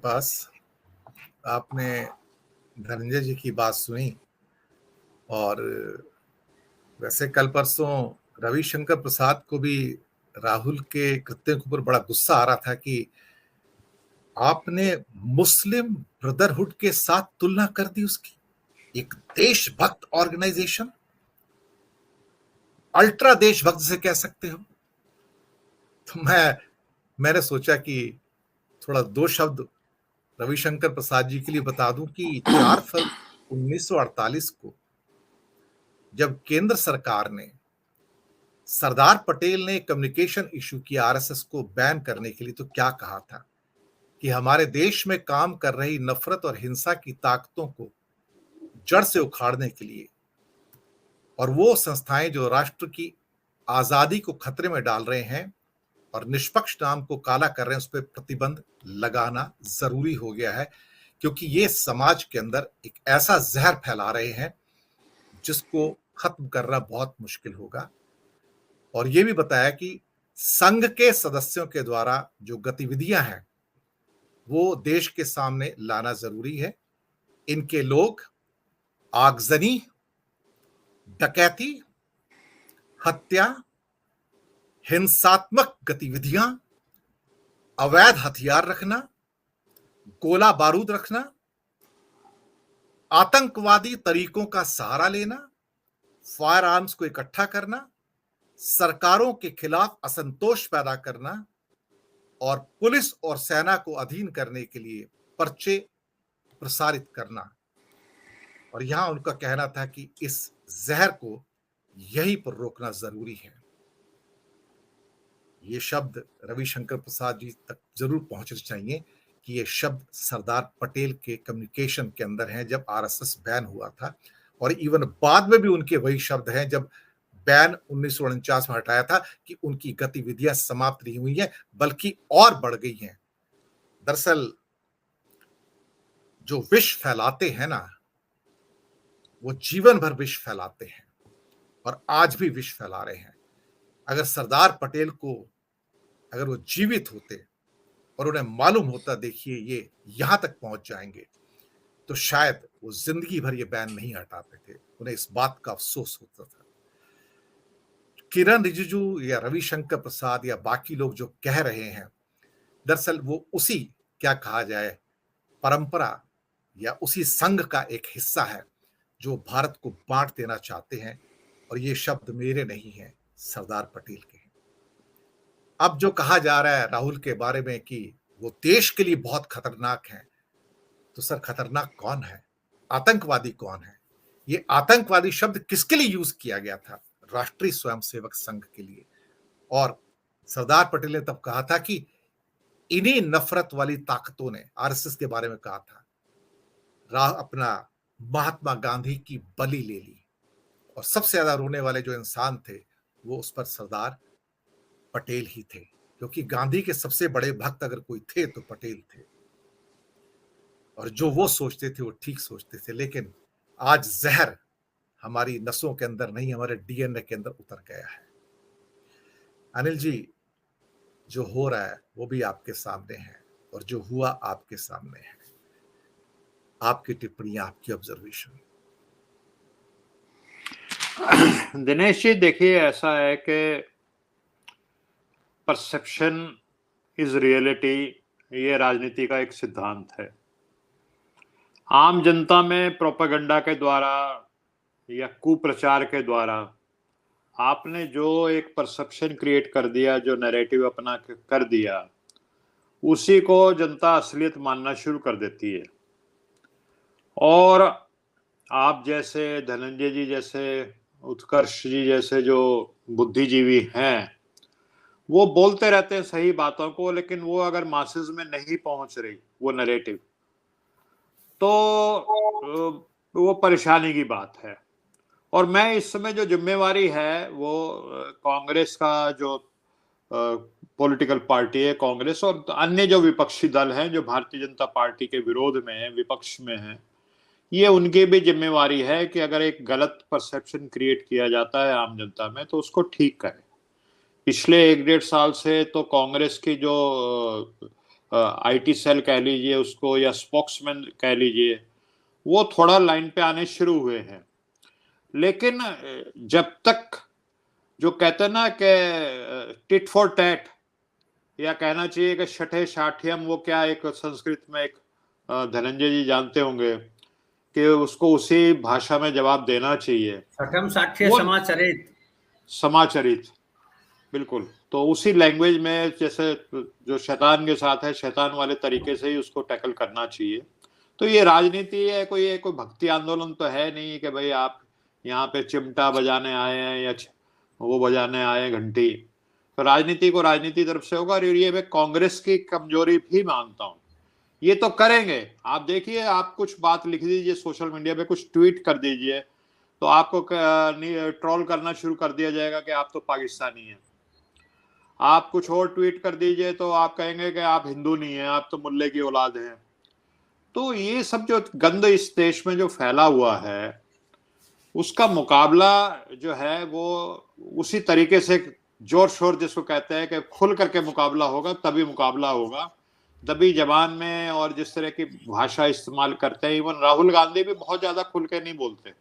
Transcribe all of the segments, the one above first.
पास। आपने धनंजय जी की बात सुनी और वैसे कल परसों रविशंकर प्रसाद को भी राहुल के कृत्य के ऊपर बड़ा गुस्सा आ रहा था कि आपने मुस्लिम ब्रदरहुड के साथ तुलना कर दी उसकी। एक देशभक्त ऑर्गेनाइजेशन, अल्ट्रा देशभक्त जिसे कह सकते हो। तो मैंने सोचा कि थोड़ा दो शब्द रविशंकर प्रसाद जी के लिए बता दूं कि 4 फरवरी 1948 को जब केंद्र सरकार ने, सरदार पटेल ने कम्युनिकेशन इशू किया आरएसएस को बैन करने के लिए, तो क्या कहा था कि हमारे देश में काम कर रही नफरत और हिंसा की ताकतों को जड़ से उखाड़ने के लिए और वो संस्थाएं जो राष्ट्र की आजादी को खतरे में डाल रहे हैं और निष्पक्ष नाम को काला कर रहे हैं, उस पर प्रतिबंध लगाना जरूरी हो गया है, क्योंकि ये समाज के अंदर एक ऐसा जहर फैला रहे हैं जिसको खत्म करना बहुत मुश्किल होगा। और ये भी बताया कि संघ के सदस्यों के द्वारा जो गतिविधियां हैं वो देश के सामने लाना जरूरी है। इनके लोग आगजनी, डकैती, हत्या, हिंसात्मक गतिविधियां, अवैध हथियार रखना, गोला बारूद रखना, आतंकवादी तरीकों का सहारा लेना, फायर आर्म्स को इकट्ठा करना, सरकारों के खिलाफ असंतोष पैदा करना और पुलिस और सेना को अधीन करने के लिए पर्चे प्रसारित करना। और यहां उनका कहना था कि इस जहर को यहीं पर रोकना जरूरी है। ये शब्द रविशंकर प्रसाद जी तक जरूर पहुंचने चाहिए कि ये शब्द सरदार पटेल के कम्युनिकेशन के अंदर हैं जब आरएसएस बैन हुआ था, और इवन बाद में भी उनके वही शब्द हैं जब बैन 1949 में हटाया था कि उनकी गतिविधियां समाप्त नहीं हुई हैं बल्कि और बढ़ गई हैं। दरअसल जो विष फैलाते हैं ना, वो जीवन भर विष फैलाते हैं और आज भी विष फैला रहे हैं। अगर सरदार पटेल को, अगर वो जीवित होते और उन्हें मालूम होता देखिए ये यहां तक पहुंच जाएंगे, तो शायद वो जिंदगी भर ये बैन नहीं हटाते थे। उन्हें इस बात का अफसोस होता था। किरण रिजिजू या रविशंकर प्रसाद या बाकी लोग जो कह रहे हैं, दरअसल वो उसी, क्या कहा जाए, परंपरा या उसी संघ का एक हिस्सा है जो भारत को बांट देना चाहते हैं। और ये शब्द मेरे नहीं हैं, सरदार पटेल के हैं। अब जो कहा जा रहा है राहुल के बारे में कि वो देश के लिए बहुत खतरनाक है, तो सर खतरनाक कौन है? आतंकवादी कौन है? ये आतंकवादी शब्द किसके लिए यूज किया गया था? राष्ट्रीय स्वयंसेवक संघ के लिए। और सरदार पटेल ने तब कहा था कि इन्हीं नफरत वाली ताकतों ने आरएसएस के बारे में कहा था, अपना महात्मा गांधी की बलि ले ली। और सबसे ज्यादा रोने वाले जो इंसान थे वो उस पर सरदार पटेल ही थे, क्योंकि गांधी के सबसे बड़े भक्त अगर कोई थे तो पटेल थे। और जो वो सोचते थे वो ठीक सोचते थे। लेकिन आज जहर हमारी नसों के अंदर नहीं, हमारे डीएनए के अंदर उतर गया है। अनिल जी, जो हो रहा है वो भी आपके सामने है और जो हुआ आपके सामने है। आपकी टिप्पणियां, आपकी ऑब्जर्वेशन। दिनेश जी, देखिए ऐसा है कि परसेप्शन इज रियलिटी, ये राजनीति का एक सिद्धांत है। आम जनता में प्रोपेगेंडा के द्वारा या कुप्रचार के द्वारा आपने जो एक परसेप्शन क्रिएट कर दिया, जो नैरेटिव अपना कर दिया, उसी को जनता असलियत मानना शुरू कर देती है। और आप जैसे, धनंजय जी जैसे, उत्कर्ष जी जैसे जो बुद्धिजीवी हैं, वो बोलते रहते हैं सही बातों को, लेकिन वो अगर मासेस में नहीं पहुंच रही वो नैरेटिव, तो वो परेशानी की बात है। और मैं इस समय जो जिम्मेवारी है वो कांग्रेस का जो पॉलिटिकल पार्टी है कांग्रेस, और अन्य जो विपक्षी दल हैं जो भारतीय जनता पार्टी के विरोध में है, विपक्ष में है, ये उनकी भी जिम्मेवारी है कि अगर एक गलत परसेप्शन क्रिएट किया जाता है आम जनता में तो उसको ठीक करें। पिछले 1-1.5 साल से तो कांग्रेस की जो आईटी सेल कह लीजिए उसको या स्पोक्समैन कह लीजिए, वो थोड़ा लाइन पे आने शुरू हुए हैं। लेकिन जब तक जो कहते हैं ना कि टिट फॉर टैट, या कहना चाहिए कि शठे शाठियम, वो क्या एक संस्कृत में एक धनंजय जी जानते होंगे कि उसको उसी भाषा में जवाब देना चाहिए। छठम साक्ष्य वो समाचरित, समाचरित, बिल्कुल। तो उसी लैंग्वेज में जैसे जो शैतान के साथ है, शैतान वाले तरीके से ही उसको टैकल करना चाहिए। तो ये राजनीति है, कोई भक्ति आंदोलन तो है नहीं कि भाई आप यहाँ पे चिमटा बजाने आए हैं या वो बजाने आए हैं घंटी। तो राजनीति को राजनीति तरफ से होगा। और ये मैं कांग्रेस की कमजोरी भी मानता हूँ। ये तो करेंगे, आप देखिए, आप कुछ बात लिख दीजिए सोशल मीडिया पे, कुछ ट्वीट कर दीजिए, तो आपको ट्रोल करना शुरू कर दिया जाएगा कि आप तो पाकिस्तानी हैं। आप कुछ और ट्वीट कर दीजिए तो आप कहेंगे कि आप हिंदू नहीं हैं, आप तो मुल्ले की औलाद हैं। तो ये सब जो गंद इस देश में जो फैला हुआ है, उसका मुकाबला जो है वो उसी तरीके से जोर शोर जिसको कहते हैं कि खुल करके मुकाबला होगा, तभी मुकाबला होगा। दबी जबान में और जिस तरह की भाषा इस्तेमाल करते हैं, इवन राहुल गांधी भी बहुत ज्यादा खुल के नहीं बोलते,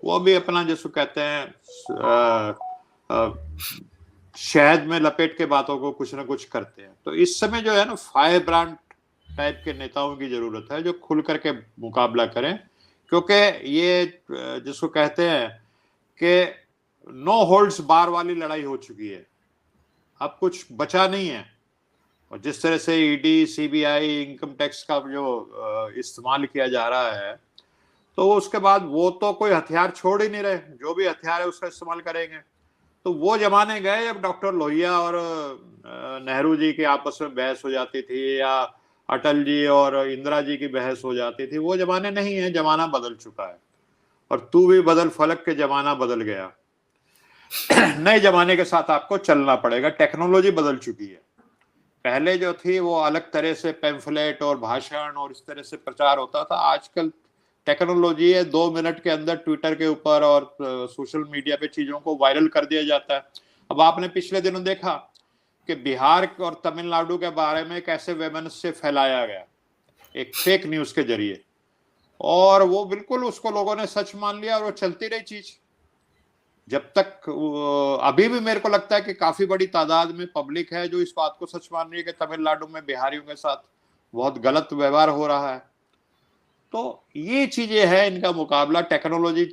वो भी अपना जिसको कहते हैं शहद में लपेट के बातों को कुछ ना कुछ करते हैं। तो इस समय जो है ना, फायर ब्रांड टाइप के नेताओं की जरूरत है जो खुल करके मुकाबला करें, क्योंकि ये जिसको कहते हैं कि नो होल्ड्स बार वाली लड़ाई हो चुकी है, अब कुछ बचा नहीं है। और जिस तरह से ईडी, सीबीआई, इनकम टैक्स का जो इस्तेमाल किया जा रहा है, तो उसके बाद वो तो कोई हथियार छोड़ ही नहीं रहे, जो भी हथियार है उसका इस्तेमाल करेंगे। तो वो जमाने गए जब डॉक्टर लोहिया और नेहरू जी की आपस में बहस हो जाती थी, या अटल जी और इंदिरा जी की बहस हो जाती थी। वो जमाने नहीं है, जमाना बदल चुका है। और तू भी बदल फलक के, जमाना बदल गया। नए जमाने के साथ आपको चलना पड़ेगा। टेक्नोलॉजी बदल चुकी है। पहले जो थी वो अलग तरह से पैम्फलेट और भाषण और इस तरह से प्रचार होता था। आजकल टेक्नोलॉजी है, 2 मिनट के अंदर ट्विटर के ऊपर और सोशल मीडिया पे चीजों को वायरल कर दिया जाता है। अब आपने पिछले दिनों देखा कि बिहार और तमिलनाडु के बारे में कैसे वैमनस्य फैलाया गया एक फेक न्यूज के जरिए, और वो बिल्कुल उसको लोगों ने सच मान लिया और वो चलती रही चीज। जब तक अभी भी मेरे को लगता है कि काफी बड़ी तादाद में पब्लिक है जो इस बात को सच मान रही है कि तमिलनाडु में बिहारियों के साथ बहुत गलत व्यवहार हो रहा है। तो ये चीजें हैं, इनका मुकाबला टेक्नोलॉजी,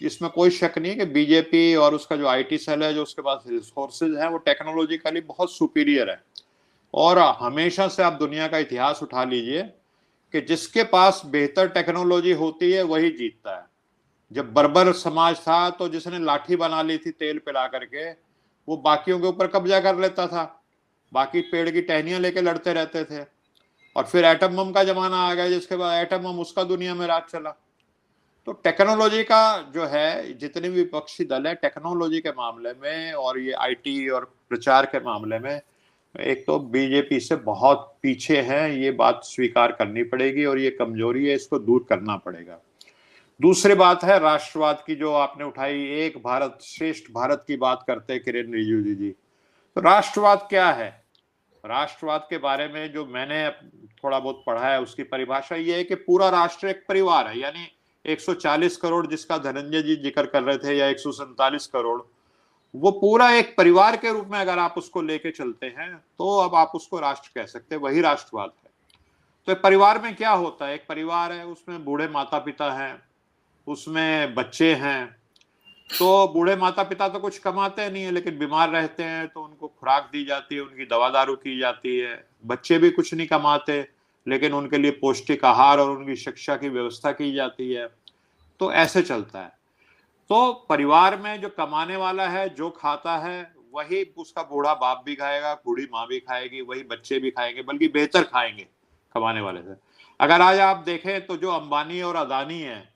इसमें कोई शक नहीं है कि बीजेपी और उसका जो आईटी सेल है, जो उसके पास रिसोर्सेज हैं, वो टेक्नोलॉजिकली बहुत सुपीरियर है। और हमेशा से आप दुनिया का इतिहास उठा लीजिए कि जिसके पास बेहतर टेक्नोलॉजी होती है वही जीतता है। जब बर्बर समाज था तो जिसने लाठी बना ली थी तेल पिला करके, वो बाकियों के ऊपर कब्जा कर लेता था, बाकी पेड़ की टहनियां लेके लड़ते रहते थे। और फिर एटम बम का जमाना आ गया, जिसके बाद एटम बम उसका दुनिया में राज चला। तो टेक्नोलॉजी का जो है, जितने भी विपक्षी दल है टेक्नोलॉजी के मामले में और ये आईटी और प्रचार के मामले में, एक तो बीजेपी से बहुत पीछे हैं, ये बात स्वीकार करनी पड़ेगी, और ये कमजोरी है, इसको दूर करना पड़ेगा। दूसरी बात है राष्ट्रवाद की, जो आपने उठाई, एक भारत श्रेष्ठ भारत की बात करते हैं किरेन रिजिजू जी। तो राष्ट्रवाद क्या है? राष्ट्रवाद के बारे में जो मैंने थोड़ा बहुत पढ़ा है, उसकी परिभाषा ये है कि पूरा राष्ट्र एक परिवार है। यानी 140 करोड़ जिसका धनंजय जी जिक्र कर रहे थे, या 147 करोड़, वो पूरा एक परिवार के रूप में अगर आप उसको लेके चलते हैं तो अब आप उसको राष्ट्र कह सकते हैं, वही राष्ट्रवाद है। तो एक परिवार में क्या होता है? एक परिवार है, उसमें बूढ़े माता पिता हैं, उसमें बच्चे हैं। तो बूढ़े माता पिता तो कुछ कमाते नहीं है, लेकिन बीमार रहते हैं तो उनको खुराक दी जाती है, उनकी दवा दारू की जाती है। बच्चे भी कुछ नहीं कमाते, लेकिन उनके लिए पौष्टिक आहार और उनकी शिक्षा की व्यवस्था की जाती है। तो ऐसे चलता है। तो परिवार में जो कमाने वाला है, जो खाता है, वही उसका बूढ़ा बाप भी खाएगा, बूढ़ी माँ भी खाएगी, वही बच्चे भी खाएंगे, बल्कि बेहतर खाएंगे कमाने वाले से। अगर आज आप देखें तो जो अंबानी और अदानी है,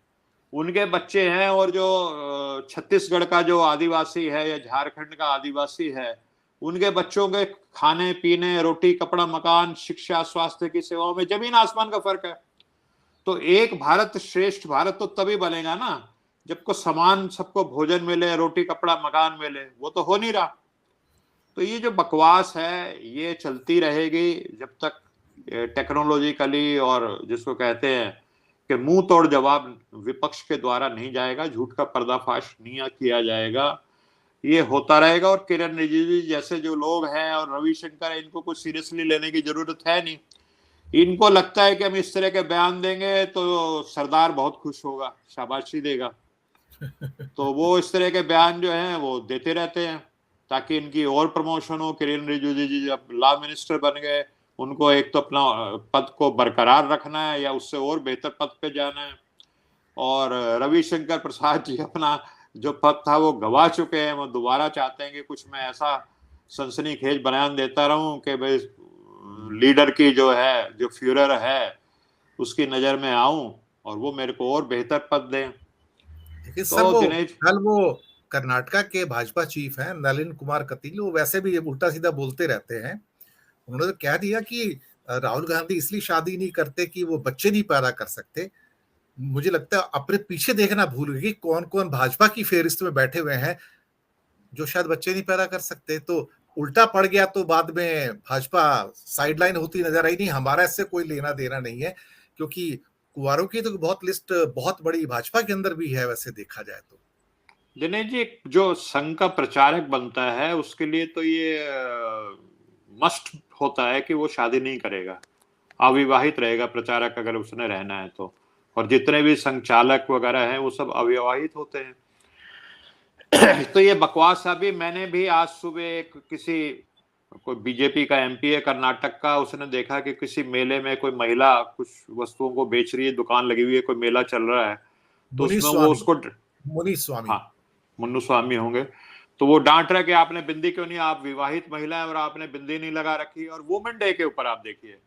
उनके बच्चे हैं, और जो छत्तीसगढ़ का जो आदिवासी है या झारखंड का आदिवासी है, उनके बच्चों के खाने पीने, रोटी कपड़ा मकान, शिक्षा स्वास्थ्य की सेवाओं में जमीन आसमान का फर्क है। तो एक भारत श्रेष्ठ भारत तो तभी बनेगा ना जब को समान सबको भोजन मिले, रोटी कपड़ा मकान मिले। वो तो हो नहीं रहा। तो ये जो बकवास है ये चलती रहेगी जब तक टेक्नोलॉजिकली, और जिसको कहते हैं कि मुंह तोड़ जवाब विपक्ष के द्वारा नहीं जाएगा, झूठ का पर्दाफाश नहीं किया जाएगा, ये होता रहेगा। और किरण रिजिजू जैसे जो लोग हैं और रविशंकर है, इनको कुछ सीरियसली लेने की जरूरत है नहीं। इनको लगता है कि हम इस तरह के बयान देंगे तो सरदार बहुत खुश होगा, शाबाशी देगा, तो वो इस तरह के बयान जो हैं वो देते रहते हैं ताकि इनकी और प्रमोशन हो। किरण रिजिजू जी जब लॉ मिनिस्टर बन गए, उनको एक तो अपना पद को बरकरार रखना है या उससे और बेहतर पद पे जाना है, और रविशंकर प्रसाद जी अपना जो पद था वो गवा चुके हैं, वो दोबारा चाहते हैं कि कुछ मैं ऐसा सनसनीखेज बयान देता रहूं कि भाई लीडर की जो है, जो फ्यूरर है, उसकी नजर में आऊं और वो मेरे को और बेहतर पद दें। देखिए सर, तो वो दिनेश, कल वो कर्नाटका के भाजपा चीफ हैं नलिन कुमार कटील, वो वैसे भी उल्टा सीधा बोलते रहते हैं। उन्होंने तो कह दिया कि राहुल गांधी इसलिए शादी नहीं करते कि वो बच्चे नहीं पैदा कर सकते। मुझे लगता है अपने पीछे देखना भूल गए कि कौन कौन भाजपा की फेहरिस्त में बैठे हुए हैं जो शायद बच्चे नहीं पैदा कर सकते। तो उल्टा पड़ गया तो बाद में भाजपा साइडलाइन होती नजर आई। नहीं, हमारा इससे कोई लेना देना नहीं है, क्योंकि कुंवारों की तो बहुत लिस्ट बहुत बड़ी भाजपा के अंदर भी है वैसे देखा जाए तो। दिनेश जी, जो संघ का प्रचारक बनता है उसके लिए तो ये मस्ट होता है कि वो शादी नहीं करेगा, अविवाहित रहेगा प्रचारक अगर उसने रहना है तो। और जितने भी संचालक वगैरह हैं वो सब अविवाहित होते हैं। तो ये बकवास। अभी मैंने भी आज सुबह किसी कोई बीजेपी का एमपी है कर्नाटक का, उसने देखा कि किसी मेले में कोई महिला कुछ वस्तुओं को बेच रही है, दुकान लगी हुई है, कोई मेला चल रहा है, तो उसमें वो उसको, मुनि स्वामी, हाँ मुन्नू स्वामी होंगे, तो वो डांट रहा है कि आपने बिंदी क्यों नहीं, आप विवाहित महिला है और आपने बिंदी नहीं लगा रखी। और वुमेन डे के ऊपर आप देखिए,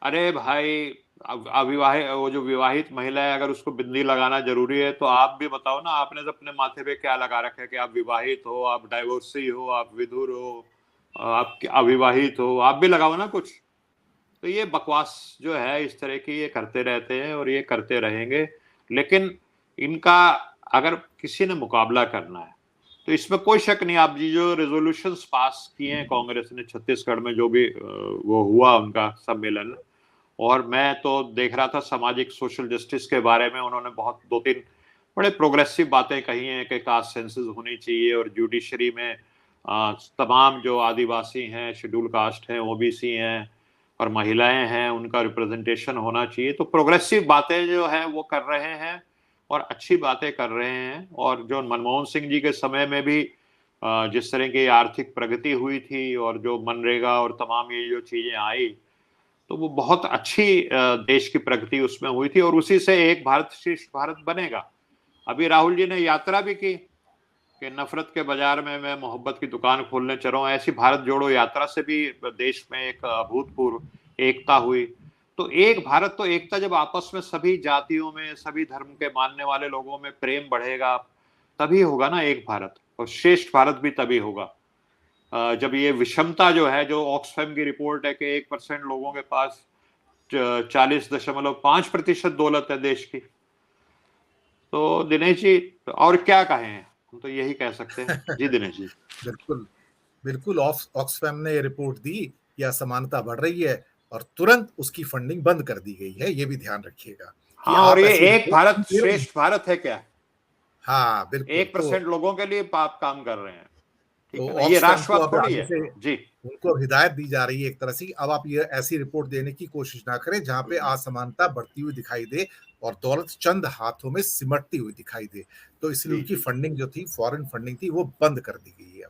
अरे भाई अविवाहित, वो जो विवाहित महिला है अगर उसको बिंदी लगाना जरूरी है तो आप भी बताओ ना, आपने अपने माथे पे क्या लगा रखा है कि आप विवाहित हो, आप डाइवोर्सी हो, आप विधुर हो, आप अविवाहित हो, आप भी लगाओ ना कुछ। तो ये बकवास जो है इस तरह की ये करते रहते हैं और ये करते रहेंगे। लेकिन इनका अगर किसी ने मुकाबला करना है तो इसमें कोई शक नहीं। आप जी जो रेजोल्यूशंस पास किए हैं कांग्रेस ने छत्तीसगढ़ में, जो भी वो हुआ उनका सम्मेलन, और मैं तो देख रहा था सामाजिक सोशल जस्टिस के बारे में उन्होंने बहुत 2-3 बड़े प्रोग्रेसिव बातें कही हैं कि कास्ट सेंसस होनी चाहिए और जुडिशरी में तमाम जो आदिवासी हैं, शेड्यूल कास्ट हैं, ओबीसी हैं और महिलाएं हैं, उनका रिप्रेजेंटेशन होना चाहिए। तो प्रोग्रेसिव बातें जो हैं वो कर रहे हैं और अच्छी बातें कर रहे हैं। और जो मनमोहन सिंह जी के समय में भी जिस तरह की आर्थिक प्रगति हुई थी और जो मनरेगा और तमाम ये जो चीजें आई, तो वो बहुत अच्छी देश की प्रगति उसमें हुई थी और उसी से एक भारत श्रेष्ठ भारत बनेगा। अभी राहुल जी ने यात्रा भी की कि नफरत के बाजार में मैं मोहब्बत की दुकान खोलने चल रहा हूँ। ऐसी भारत जोड़ो यात्रा से भी देश में एक अभूतपूर्व एकता हुई। तो एक भारत, तो एकता जब आपस में सभी जातियों में, सभी धर्म के मानने वाले लोगों में प्रेम बढ़ेगा, तभी होगा ना एक भारत, और श्रेष्ठ भारत भी तभी होगा। जब ये विषमता जो है, जो ऑक्सफैम की रिपोर्ट है कि 1% लोगों के पास 40.5% दौलत है देश की। तो दिनेश जी और क्या कहें, हम तो यही कह सकते हैं। जी दिनेश जी। बिल्कुल बिल्कुल, ऑक्सफैम ने रिपोर्ट दी कि असमानता बढ़ रही है और तुरंत उसकी फंडिंग बंद कर दी गई है। ये भी ध्यान रखिएगा कि हाँ, और आप ये ऐसी एक भारत श्रेष्ठ भारत है क्या? हाँ बिल्कुल। 1% लोगों के लिए आप काम कर रहे हैं, ठीक तो है ना, ये ऑक्सफैम को राष्ट्रवाद अब थोड़ी आगे है। से जी, उनको हिदायत दी जा रही है एक तरह से, अब आप ये ऐसी रिपोर्ट देने की कोशिश ना करें जहां पे असमानता बढ़ती हुई दिखाई दे और दौलत चंद हाथों में सिमटती हुई दिखाई दे। तो इसलिए जी, उनकी जी। फंडिंग जो थी, फॉरेन फंडिंग थी, वो बंद कर दी गई है।